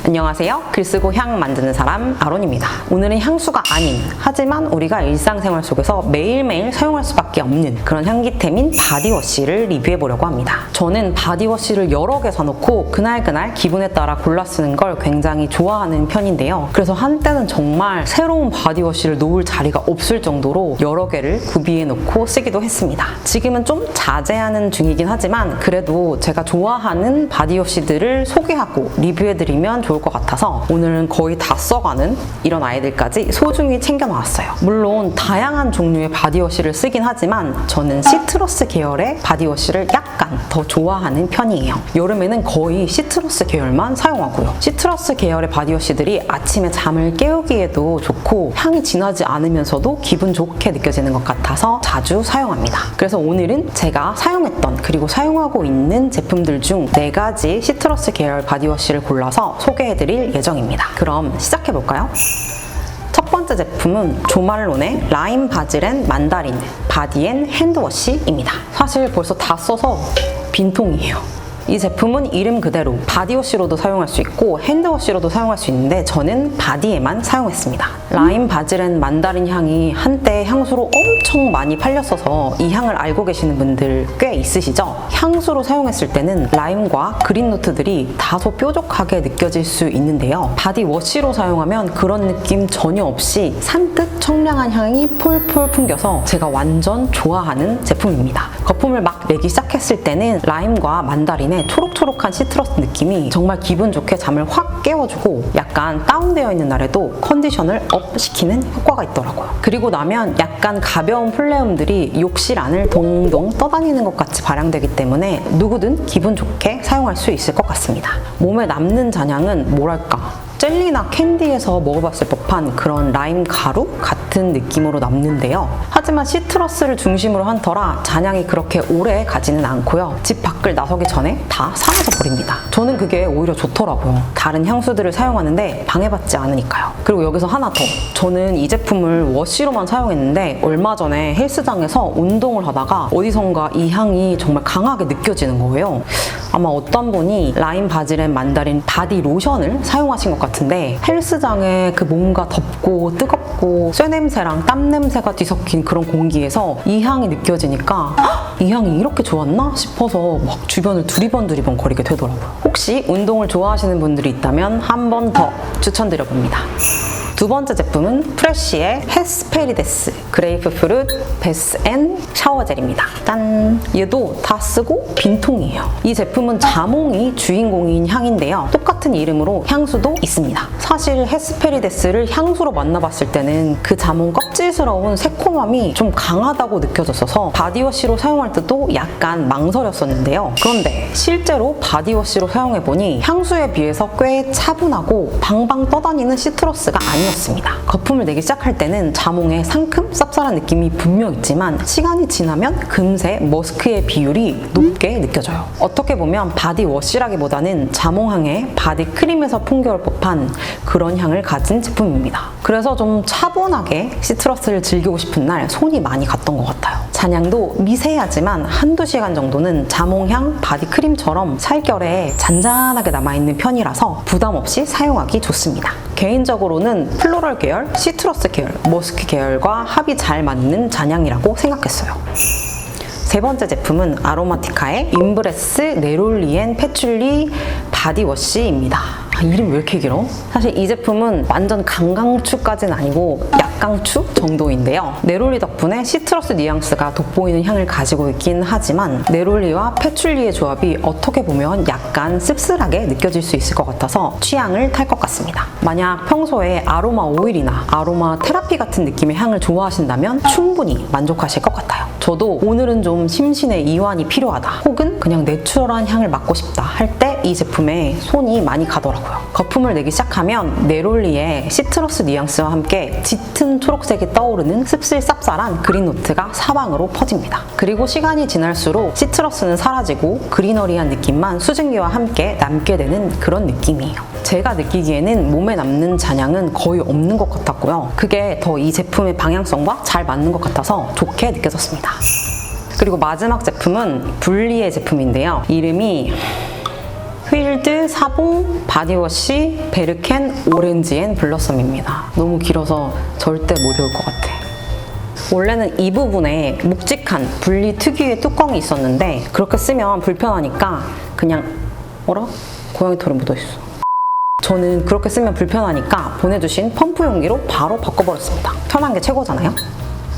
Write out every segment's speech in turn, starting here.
안녕하세요. 글쓰고 향 만드는 사람 아론입니다. 오늘은 향수가 아닌, 하지만 우리가 일상생활 속에서 매일매일 사용할 수밖에 없는 그런 향기템인 바디워시를 리뷰해보려고 합니다. 저는 바디워시를 여러 개 사놓고 그날그날 기분에 따라 골라 쓰는 걸 굉장히 좋아하는 편인데요. 그래서 한때는 정말 새로운 바디워시를 놓을 자리가 없을 정도로 여러 개를 구비해놓고 쓰기도 했습니다. 지금은 좀 자제하는 중이긴 하지만 그래도 제가 좋아하는 바디워시들을 소개하고 리뷰해드리면 좋을 것 같아서 오늘은 거의 다 써가는 이런 아이들까지 소중히 챙겨놨어요. 물론 다양한 종류의 바디워시를 쓰긴 하지만 저는 시트러스 계열의 바디워시를 약간 더 좋아하는 편이에요. 여름에는 거의 시트러스 계열만 사용하고요. 시트러스 계열의 바디워시들이 아침에 잠을 깨우기에도 좋고 향이 진하지 않으면서도 기분 좋게 느껴지는 것 같아서 자주 사용합니다. 그래서 오늘은 제가 사용했던 그리고 사용하고 있는 제품들 중 4가지 시트러스 계열 바디워시를 골라서 소개해드릴 예정입니다. 그럼 시작해볼까요? 첫 번째 제품은 조말론의 라임 바질앤 만다린 바디앤 핸드워시입니다. 사실 벌써 다 써서 빈통이에요. 이 제품은 이름 그대로 바디워시로도 사용할 수 있고 핸드워시로도 사용할 수 있는데 저는 바디에만 사용했습니다. 라임 바질앤 만다린 향이 한때 향수로 엄청 많이 팔렸어서 이 향을 알고 계시는 분들 꽤 있으시죠? 향수로 사용했을 때는 라임과 그린 노트들이 다소 뾰족하게 느껴질 수 있는데요. 바디워시로 사용하면 그런 느낌 전혀 없이 산뜻 청량한 향이 폴폴 풍겨서 제가 완전 좋아하는 제품입니다. 거품을 막 내기 시작했을 때는 라임과 만다린의 초록초록한 시트러스 느낌이 정말 기분 좋게 잠을 확 깨워주고 약간 다운되어 있는 날에도 컨디션을 업 시키는 효과가 있더라고요. 그리고 나면 약간 가벼운 플레음들이 욕실 안을 동동 떠다니는 것 같이 발향되기 때문에 누구든 기분 좋게 사용할 수 있을 것 같습니다. 몸에 남는 잔향은 뭐랄까 젤리나 캔디에서 먹어봤을 법한 그런 라임 가루 같은 느낌으로 남는데요. 하지만 시트러스를 중심으로 한 터라 잔향이 그렇게 오래 가지는 않고요. 집 밖을 나서기 전에 다 사라져 버립니다. 저는 그게 오히려 좋더라고요. 다른 향수들을 사용하는데 방해받지 않으니까요. 그리고 여기서 하나 더. 저는 이 제품을 워시로만 사용했는데 얼마 전에 헬스장에서 운동을 하다가 어디선가 이 향이 정말 강하게 느껴지는 거예요. 아마 어떤 분이 라임 바질앤 만다린 바디 로션을 사용하신 것 같은데 헬스장에 그 뭔가 덥고 뜨겁고 쇠냄새랑 땀냄새가 뒤섞인 그런 공기에서 이 향이 느껴지니까 이 향이 이렇게 좋았나 싶어서 막 주변을 두리번 거리게 되더라고요. 혹시 운동을 좋아하시는 분들이 있다면 한 번 더 추천드려봅니다. 두 번째 제품은 프레쉬의 헤스페리데스 그레이프프룻 베스 앤 샤워젤입니다. 짠! 얘도 다 쓰고 빈통이에요. 이 제품은 자몽이 주인공인 향인데요. 똑같은 이름으로 향수도 있습니다. 사실 헤스페리데스를 향수로 만나봤을 때는 그 자몽 껍질스러운 새콤함이 좀 강하다고 느껴졌어서 바디워시로 사용할 때도 약간 망설였었는데요. 그런데 실제로 바디워시로 사용해보니 향수에 비해서 꽤 차분하고 방방 떠다니는 시트러스가 아니었습니다. 거품을 내기 시작할 때는 자몽의 상큼 쌉쌀한 느낌이 분명 있지만 시간이 지나면 금세 머스크의 비율이 높게 느껴져요. 어떻게 보면 바디워시라기보다는 자몽향의 바디크림에서 풍겨올 법한 그런 향을 가진 제품입니다. 그래서 좀 차분하게 시트러스를 즐기고 싶은 날 손이 많이 갔던 것 같아요. 잔향도 미세하지만 한두 시간 정도는 자몽향 바디크림처럼 살결에 잔잔하게 남아있는 편이라서 부담 없이 사용하기 좋습니다. 개인적으로는 플로럴 계열, 시트러스 계열, 머스크 계열과 합이 잘 맞는 잔향이라고 생각했어요. 세 번째 제품은 아로마티카의 임브레스 네롤리엔 패출리 바디워시입니다. 이름 왜 이렇게 길어? 사실 이 제품은 완전 강강추까지는 아니고 약강추 정도인데요. 네롤리 덕분에 시트러스 뉘앙스가 돋보이는 향을 가지고 있긴 하지만 네롤리와 패출리의 조합이 어떻게 보면 약간 씁쓸하게 느껴질 수 있을 것 같아서 취향을 탈 것 같습니다. 만약 평소에 아로마 오일이나 아로마 테라피 같은 느낌의 향을 좋아하신다면 충분히 만족하실 것 같아요. 저도 오늘은 좀 심신의 이완이 필요하다 혹은 그냥 내추럴한 향을 맡고 싶다 할 때 이 제품에 손이 많이 가더라고요. 거품을 내기 시작하면 네롤리의 시트러스 뉘앙스와 함께 짙은 초록색이 떠오르는 씁쓸쌉쌀한 그린 노트가 사방으로 퍼집니다. 그리고 시간이 지날수록 시트러스는 사라지고 그리너리한 느낌만 수증기와 함께 남게 되는 그런 느낌이에요. 제가 느끼기에는 몸에 남는 잔향은 거의 없는 것 같았고요. 그게 더 이 제품의 방향성과 잘 맞는 것 같아서 좋게 느껴졌습니다. 그리고 마지막 제품은 불리의 제품인데요. 이름이 휠드 사봉 바디워시 베르켄 오렌지 앤 블러썸입니다. 너무 길어서 절대 못 외울 것 같아. 원래는 이 부분에 묵직한 분리 특유의 뚜껑이 있었는데 그렇게 쓰면 불편하니까 그냥 어라? 고양이 털이 묻어있어. 저는 그렇게 쓰면 불편하니까 보내주신 펌프 용기로 바로 바꿔버렸습니다. 편한 게 최고잖아요?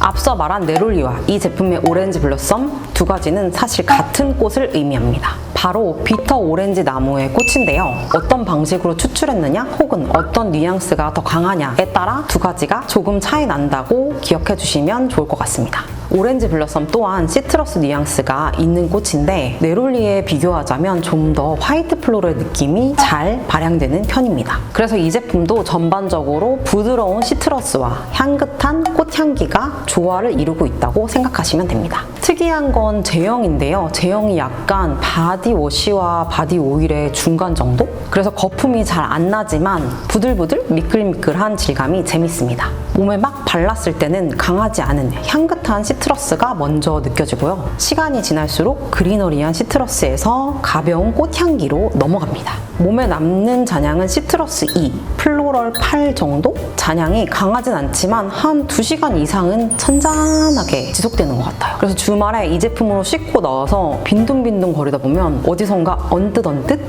앞서 말한 네롤리와 이 제품의 오렌지 블러썸 두 가지는 사실 같은 꽃을 의미합니다. 바로 비터 오렌지 나무의 꽃인데요. 어떤 방식으로 추출했느냐 혹은 어떤 뉘앙스가 더 강하냐에 따라 두 가지가 조금 차이 난다고 기억해 주시면 좋을 것 같습니다. 오렌지 블러썸 또한 시트러스 뉘앙스가 있는 꽃인데 네롤리에 비교하자면 좀 더 화이트 플로럴 느낌이 잘 발향되는 편입니다. 그래서 이 제품도 전반적으로 부드러운 시트러스와 향긋한 꽃향기가 조화를 이루고 있다고 생각하시면 됩니다. 특이한 건 제형인데요. 제형이 약간 바디워시와 바디오일의 중간 정도? 그래서 거품이 잘 안 나지만 부들부들 미끌미끌한 질감이 재밌습니다. 몸에 막 발랐을 때는 강하지 않은 향긋한 시트러스가 먼저 느껴지고요. 시간이 지날수록 그리너리한 시트러스에서 가벼운 꽃향기로 넘어갑니다. 몸에 남는 잔향은 시트러스 2, 플로럴 8 정도? 잔향이 강하진 않지만 한 2시간 이상은 천잔하게 지속되는 것 같아요. 그래서 주말에 이 제품으로 씻고 나와서 빈둥빈둥 거리다 보면 어디선가 언뜻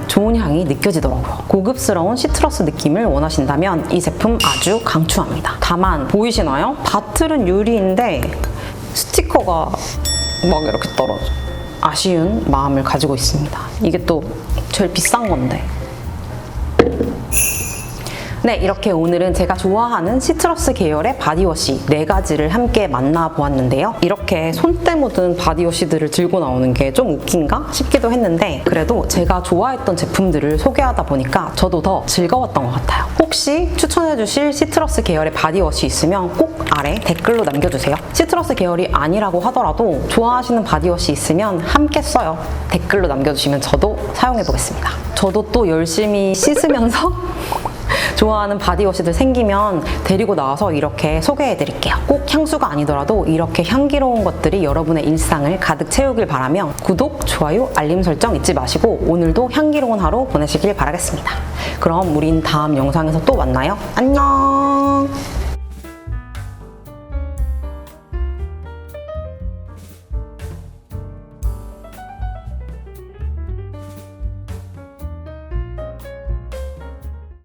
좋은 향이 느껴지더라고요. 고급스러운 시트러스 느낌을 원하신다면 이 제품 아주 강추합니다. 다만 보이시나요? 바틀은 유리인데 스티커가 막 이렇게 떨어져. 아쉬운 마음을 가지고 있습니다. 이게 또 제일 비싼 건데. 네, 이렇게 오늘은 제가 좋아하는 시트러스 계열의 바디워시 4가지를 함께 만나보았는데요. 이렇게 손때 묻은 바디워시들을 들고 나오는 게 좀 웃긴가 싶기도 했는데 그래도 제가 좋아했던 제품들을 소개하다 보니까 저도 더 즐거웠던 것 같아요. 혹시 추천해주실 시트러스 계열의 바디워시 있으면 꼭 아래 댓글로 남겨주세요. 시트러스 계열이 아니라고 하더라도 좋아하시는 바디워시 있으면 함께 써요. 댓글로 남겨주시면 저도 사용해보겠습니다. 저도 또 열심히 씻으면서 좋아하는 바디워시들 생기면 데리고 나와서 이렇게 소개해드릴게요. 꼭 향수가 아니더라도 이렇게 향기로운 것들이 여러분의 일상을 가득 채우길 바라며 구독, 좋아요, 알림 설정 잊지 마시고 오늘도 향기로운 하루 보내시길 바라겠습니다. 그럼 우린 다음 영상에서 또 만나요. 안녕!